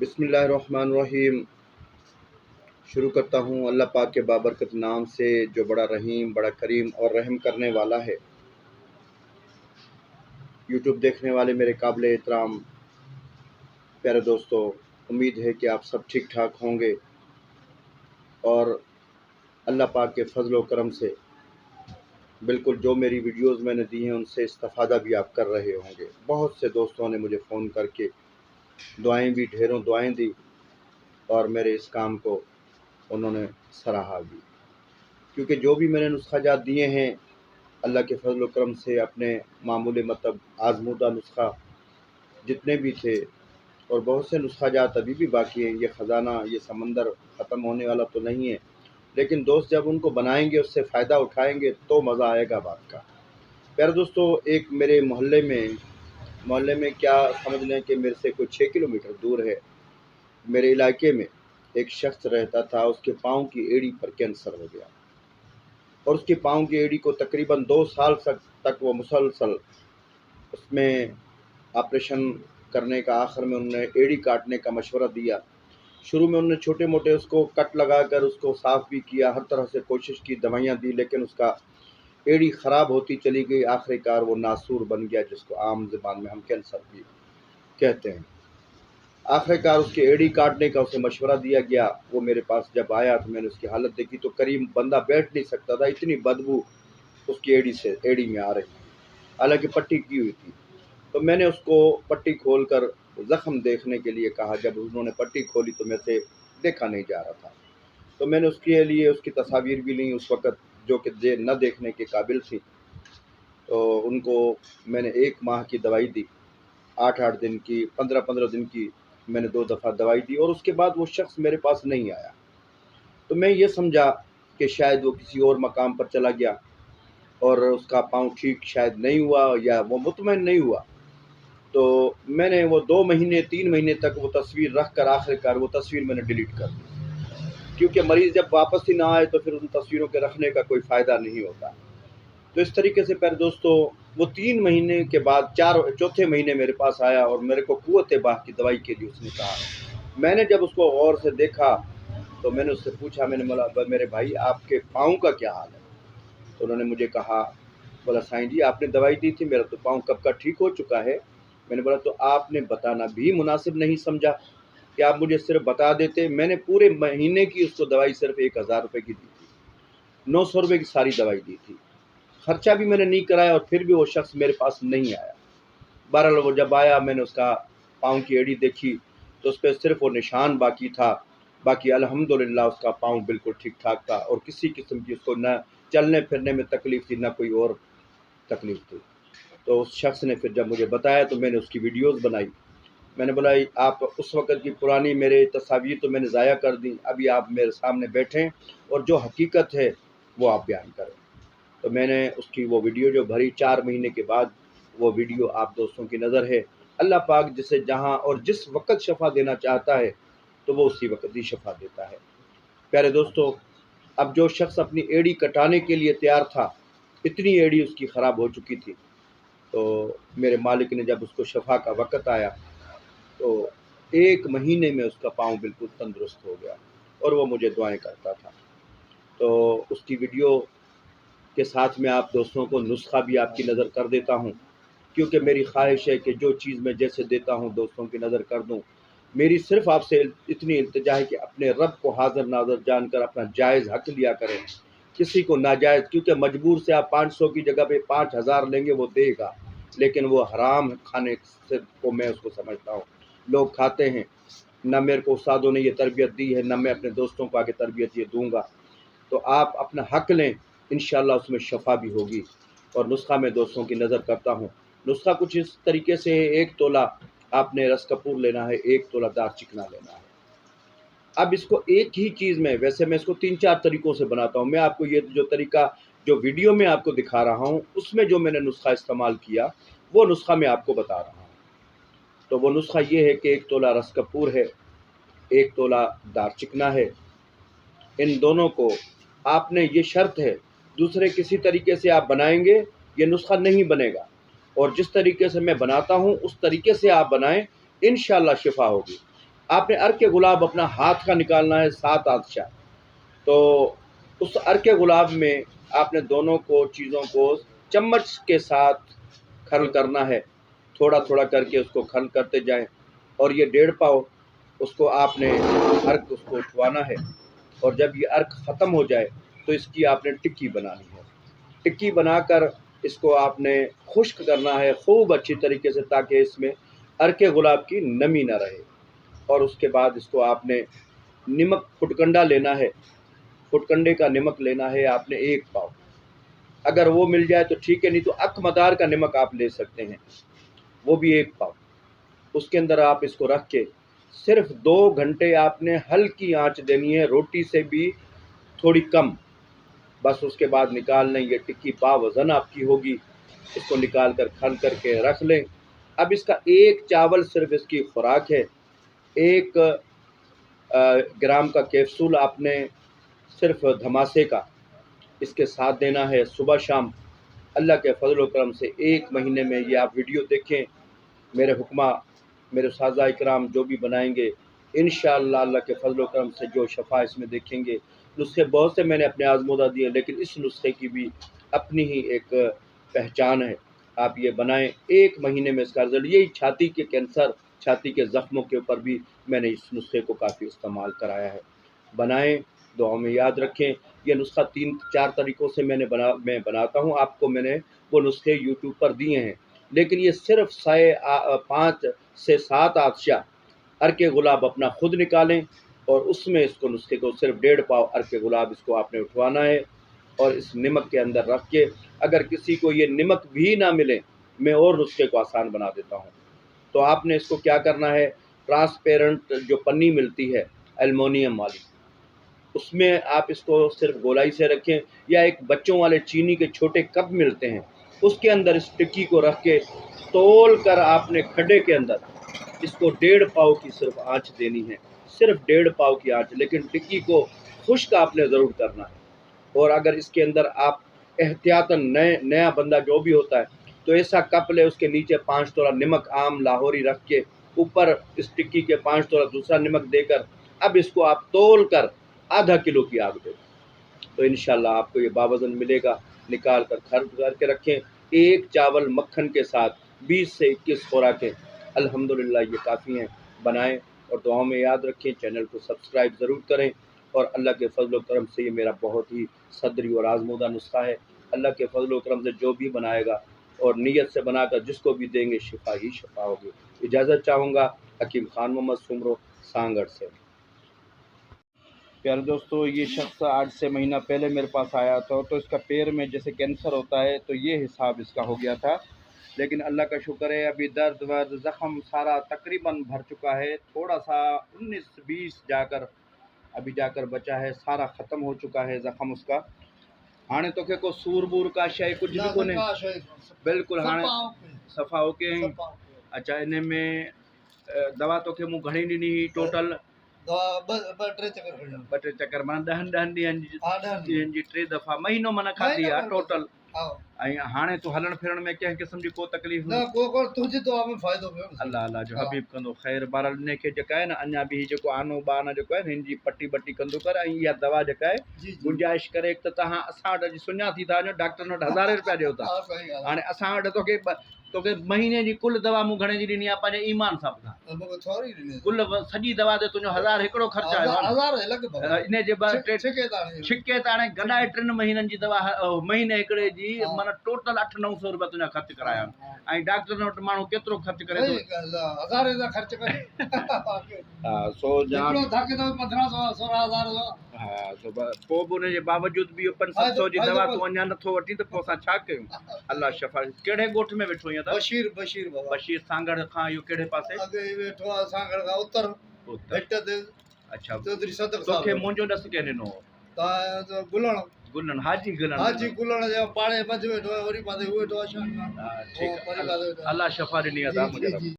बिस्मिल्लाहिर्रहमानिर्रहीम। शुरू करता हूँ अल्लाह पाक के बाबरकत नाम से जो बड़ा रहीम, बड़ा करीम और रहम करने वाला है। यूट्यूब देखने वाले मेरे काबिल एहतराम प्यारे दोस्तों, उम्मीद है कि आप सब ठीक ठाक होंगे और अल्लाह पाक के फजल व करम से बिल्कुल जो मेरी वीडियोस मैंने दी हैं उनसे इस्तिफ़ादा भी आप कर रहे होंगे। बहुत से दोस्तों ने मुझे फ़ोन करके दुआएं भी, ढेरों दुआएं दी और मेरे इस काम को उन्होंने सराहा भी, क्योंकि जो भी मैंने नुस्खा जात दिए हैं अल्लाह के फजल व करम से अपने मामूली मतलब आज़मूदा नुस्खा जितने भी थे, और बहुत से नुस्खा जात अभी भी बाकी हैं। ये ख़जाना, ये समंदर ख़त्म होने वाला तो नहीं है, लेकिन दोस्त जब उनको बनाएंगे, उससे फ़ायदा उठाएंगे तो मज़ा आएगा बात का। प्यारे दोस्तों, एक मेरे मोहल्ले में क्या समझ लें कि मेरे से कोई 6 किलोमीटर दूर है, मेरे इलाके में एक शख्स रहता था। उसके पाँव की एड़ी पर कैंसर हो गया और उसके पाँव की एड़ी को तकरीबन 2 साल तक वो मुसलसल उसमें ऑपरेशन करने का, आखिर में उन्होंने एड़ी काटने का मशवरा दिया। शुरू में उन्होंने छोटे मोटे उसको कट लगाकर उसको साफ़ भी किया, हर तरह से कोशिश की, दवाइयाँ दी, लेकिन उसका एड़ी ख़राब होती चली गई। आखिरकार वो नासूर बन गया, जिसको आम ज़बान में हम कैंसर भी कहते हैं। आखिरकार उसकी एड़ी काटने का उसे मशवरा दिया गया। वो मेरे पास जब आया तो मैंने उसकी हालत देखी तो करीब बंदा बैठ नहीं सकता था, इतनी बदबू उसकी एड़ी में आ रही थी, हालांकि पट्टी की हुई थी। तो मैंने उसको पट्टी खोलकर ज़ख्म देखने के लिए कहा। जब उन्होंने पट्टी खोली तो मेरे से देखा नहीं जा रहा था, तो मैंने उसके लिए उसकी तस्वीर भी ली उस वक़्त, जो कि न देखने के काबिल थी। तो उनको मैंने 1 माह की दवाई दी, 8-8 दिन की, 15-15 दिन की मैंने 2 दफ़ा दवाई दी, और उसके बाद वो शख्स मेरे पास नहीं आया। तो मैं ये समझा कि शायद वो किसी और मकाम पर चला गया और उसका पाँव ठीक शायद नहीं हुआ या वो मुतमईन नहीं हुआ। तो मैंने वो 2 महीने 3 महीने तक वो तस्वीर रख कर आखिरकार वो तस्वीर मैंने डिलीट कर दी, क्योंकि मरीज़ जब वापस ही ना आए तो फिर उन तस्वीरों के रखने का कोई फ़ायदा नहीं होता। तो इस तरीके से प्यारे दोस्तों, वो 3 महीने के बाद चौथे महीने मेरे पास आया और मेरे को कुव्वत बाह की दवाई के लिए उसने कहा। मैंने जब उसको गौर से देखा तो मैंने उससे पूछा, मैंने बोला, मेरे भाई आपके पाँव का क्या हाल है? तो उन्होंने मुझे कहा, बोला साईं जी आपने दवाई दी थी, मेरा तो पाँव कब का ठीक हो चुका है। मैंने बोला तो आपने बताना भी मुनासिब नहीं समझा कि आप मुझे सिर्फ बता देते। मैंने पूरे महीने की उसको दवाई सिर्फ 1000 रुपये की दी थी, 900 रुपये की सारी दवाई दी थी, खर्चा भी मैंने नहीं कराया, और फिर भी वो शख्स मेरे पास नहीं आया। बहरहाल वो जब आया, मैंने उसका पाँव की एड़ी देखी तो उस पर सिर्फ वो निशान बाकी था, बाकी अल्हम्दुलिल्लाह उसका पाँव बिल्कुल ठीक ठाक था और किसी किस्म की उसको न चलने फिरने में तकलीफ़ थी, न कोई और तकलीफ़ थी। तो उस शख्स ने फिर जब मुझे बताया तो मैंने उसकी वीडियोज़ बनाई। मैंने बोला आप उस वक़्त की पुरानी मेरे तस्वीर तो मैंने ज़ाया कर दी, अभी आप मेरे सामने बैठें और जो हकीकत है वो आप बयान करें। तो मैंने उसकी वो वीडियो जो भरी, 4 महीने के बाद वो वीडियो आप दोस्तों की नज़र है। अल्लाह पाक जिसे जहाँ और जिस वक़्त शफ़ा देना चाहता है तो वो उसी वक़्त ही शफ़ा देता है। प्यारे दोस्तों, अब जो शख्स अपनी एड़ी कटाने के लिए तैयार था, इतनी एड़ी उसकी ख़राब हो चुकी थी, तो मेरे मालिक ने जब उसको शफ़ा का वक़्त आया तो 1 महीने में उसका पाँव बिल्कुल तंदुरुस्त हो गया और वो मुझे दुआएँ करता था। तो उसकी वीडियो के साथ में आप दोस्तों को नुस्खा भी आपकी नज़र कर देता हूँ, क्योंकि मेरी ख्वाहिश है कि जो चीज़ मैं जैसे देता हूँ दोस्तों की नज़र कर दूँ। मेरी सिर्फ़ आपसे इतनी इल्तिजा है कि अपने रब को हाज़िर नाज़िर जानकर अपना जायज़ हक़ लिया करें, किसी को नाजायज़, क्योंकि मजबूर से आप 500 की जगह पे 5000 लेंगे वो देगा, लेकिन वो हराम खाने से को मैं उसको समझता हूँ। लोग खाते हैं, ना मेरे को उस्तादों ने ये तरबियत दी है, ना मैं अपने दोस्तों को आगे तरबियत ये दूँगा। तो आप अपना हक़ लें, इंशाअल्लाह उसमें शफ़ा भी होगी। और नुस्खा मैं दोस्तों की नज़र करता हूँ। नुस्खा कुछ इस तरीके से है, 1 तोला आपने रस कपूर लेना है, 1 तोला दारचिकना लेना है। अब इसको एक ही चीज़ में, वैसे मैं इसको 3-4 तरीक़ों से बनाता हूँ। मैं आपको ये जो तरीका जो वीडियो में आपको दिखा रहा हूँ, उसमें जो मैंने नुस्खा इस्तेमाल किया, वो नुस्खा मैं आपको बता रहा हूँ। तो वो नुस्खा ये है कि 1 तोला रस कपूर है, 1 तोला दारचिकना है। इन दोनों को आपने, ये शर्त है, दूसरे किसी तरीके से आप बनाएँगे ये नुस्खा नहीं बनेगा, और जिस तरीके से मैं बनाता हूँ उस तरीके से आप बनाएँ, इंशाअल्लाह शिफ़ा होगी। आपने अर्क गुलाब अपना हाथ का निकालना है 7 आदशा। तो उस अर्क गुलाब में आपने दोनों को चीज़ों को चम्मच के साथ खरल करना है, थोड़ा थोड़ा करके उसको खरल करते जाएं। और ये 1.5 पाव उसको आपने अर्क उसको उठवाना है। और जब ये अर्क ख़त्म हो जाए तो इसकी आपने टिक्की बनानी है। टिक्की बनाकर इसको आपने खुश्क करना है खूब अच्छी तरीके से, ताकि इसमें अर्क गुलाब की नमी ना रहे। और उसके बाद इसको आपने नमक फुटकंडा लेना है, फुटकंडे का नमक लेना है आपने 1 पाव। अगर वो मिल जाए तो ठीक है, नहीं तो अकमदार का नमक आप ले सकते हैं, वो भी 1 पाव। उसके अंदर आप इसको रख के सिर्फ 2 घंटे आपने हल्की आंच देनी है, रोटी से भी थोड़ी कम। बस उसके बाद निकाल लें, ये टिक्की बावज़न आपकी होगी। इसको निकाल कर खल करके रख लें। अब इसका 1 चावल सिर्फ इसकी खुराक है। 1 ग्राम का कैप्सूल आपने सिर्फ धमासे का इसके साथ देना है सुबह शाम। अल्लाह के फजल करम से 1 महीने में ये आप वीडियो देखें, मेरे हुक्मा मेरे साज़ा इकराम जो भी बनाएंगे, इंशाअल्लाह अल्लाह के फजल करम से जो शफ़ा इसमें देखेंगे। नुस्खे बहुत से मैंने अपने आज़मूदा दिए, लेकिन इस नुस्खे की भी अपनी ही एक पहचान है। आप ये बनाएं, 1 महीने में इसका रिज़ल्ट। यही छाती के कैंसर, छाती के ज़ख्मों के ऊपर भी मैंने इस नुस्खे को काफ़ी इस्तेमाल कराया है। बनाएं, दुआ में याद रखें। ये नुस्खा 3-4 तरीक़ों से मैं बनाता हूँ। आपको मैंने वो नुस्खे यूट्यूब पर दिए हैं, लेकिन ये सिर्फ 5 से 7 आदशा अर्क गुलाब अपना खुद निकालें और उसमें इसको नुस्खे को सिर्फ 1.5 पाव अर्क गुलाब इसको आपने उठवाना है और इस नमक के अंदर रख के, अगर किसी को ये नमक भी ना मिले, मैं और नुस्खे को आसान बना देता हूँ। तो आपने इसको क्या करना है, ट्रांसपेरेंट जो पन्नी मिलती है एल्युमिनियम वाली, उसमें आप इसको सिर्फ गोलाई से रखें, या एक बच्चों वाले चीनी के छोटे कप मिलते हैं, उसके अंदर इस टिक्की को रख के तोल कर आपने खड्डे के अंदर इसको 1.5 पाव की सिर्फ आंच देनी है, सिर्फ 1.5 पाव की आंच। लेकिन टिक्की को खुश्क आपने ज़रूर करना है। और अगर इसके अंदर आप एहतियातन नया बंदा जो भी होता है, तो ऐसा कप ले, उसके नीचे 5 तोला नमक आम लाहौरी रख के, ऊपर इस टिक्की के 5 तोला दूसरा नमक देकर, अब इसको आप तोल कर आधा किलो की आग दे, तो इंशाल्लाह आपको ये बावज़न मिलेगा। निकाल कर खर्च करके रखें। 1 चावल मक्खन के साथ 20 से 21 खुराकें अल्हम्दुलिल्लाह ये काफ़ी हैं। बनाएं और दुआओं में याद रखें। चैनल को सब्सक्राइब ज़रूर करें। और अल्लाह के फजल करम से ये मेरा बहुत ही सदरी और आज़मूदा नुस्खा है। अल्लाह के फजल करम से जो भी बनाएगा और नीयत से बनाकर जिसको भी देंगे, शिफा ही शिफा होगी। इजाज़त चाहूँगा हकीम खान मोहम्मद सुमरो, सांगड़ से। प्यारे दोस्तों, ये शख्स 8 से महीना पहले मेरे पास आया था, तो इसका पैर में जैसे कैंसर होता है, तो ये हिसाब इसका हो गया था। लेकिन अल्लाह का शुक्र है, अभी दर्द वर्द ज़ख़म सारा तकरीबन भर चुका है। थोड़ा सा 19-20 जाकर बचा है, सारा ख़त्म हो चुका है ज़ख़म उसका। हाणे तोखे को सूर बूर का शइ कुछ भी कोन्हे, बिल्कुल हाणे सफ़ा होके। अच्छा, इन में दवा तोखे मूं घणी ॾिनी हुई टोटल? ॿ टे चकर माना 10 ॾींहंनि जी 3 दफ़ा महीनो माना खाधी आहे टोटल। ऐं हाणे तूं हलण फिरण में कंहिं क़िस्म जी को तकलीफ़ न? अल्लाह अल्लाह जो हबीब कंदो ख़ैर। बहरहाल इन खे जेका आहे न, अञा बि जेको आनो बानो जेको आहे न, हिन जी पट्टी कंदो कर। ऐं इहा दवा जेका आहे, गुंजाइश करे हिकु त तव्हां असां वटि अॼु सुञा थी था वञो, डॉक्टर वटि 1000 रुपया ॾियो था। हाणे असां वटि तोखे महीने जी कुल दवा मूं घणे जी ॾिनी आहे? पंहिंजे ईमान सां ॿुधां। कुल सॼी दवा ते तुंहिंजो 1000 हिकिड़ो ख़र्चु आयो इन जे छिके त हाणे गॾाए 3 महीननि जी दवा महीने हिकिड़े जी माना टोटल 800-900 रुपया तुंहिंजा ख़र्चु कराया। ऐं डॉक्टर वटि माण्हू केतिरो ख़र्चु करे थो? हा, सो पोइ बि उनजे बावजूद बि 500-700 जी दवा तूं अञा नथो वठी, त पोइ असां छा कयूं? अल्लाह शफ़ा। कहिड़े ॻोठ में वेठो ईअं? बशीर सांगड़ खां इहो कहिड़े पासे? अच्छा, तोखे मुंहिंजो ॾस कंहिं ॾिनो हो? गुलन हाजी गुलन जे पाड़े मंझि वेठो आहे, वरी पासे उहे वेठो आहे। अल्लाह शफ़ा ॾिनी अदा मुंहिंजे।